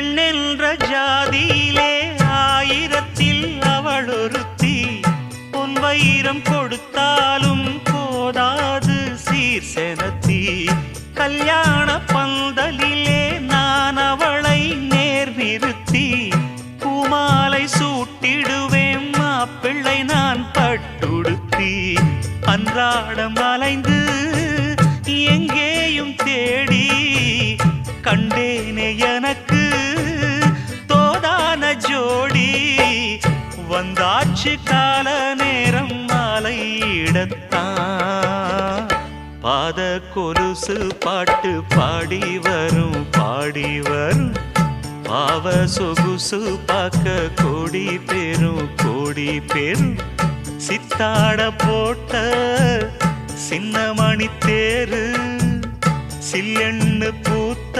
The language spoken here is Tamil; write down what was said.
பெண்ணென்ற ஜாதியிலே ஆயிரத்தில் அவள் ஒருத்தி பொன் வைரம் கொடுத்தாலும் போதாது சீர்செனத்தி கல்யாண பந்தலிலே நான் அவளை நேர் நிறுத்தி பூமாலை சூட்டிடுவேன் மாப்பிள்ளை நான் பட்டுடுத்தி அன்றாடம் அலைந்து எங்கேயும் தேடி கண்டேனே எனக்கு தோதான ஜோடி வந்தாச்சு கால நேரம் மாலையிடத்தான் பாத கொலுசு பாட்டு பாடி வரும் பாவ சொகுசு பார்க்க கோடி பேரும் சித்தாட போட்ட சின்ன மணி தேரு சில்லெண்ணு பூத்த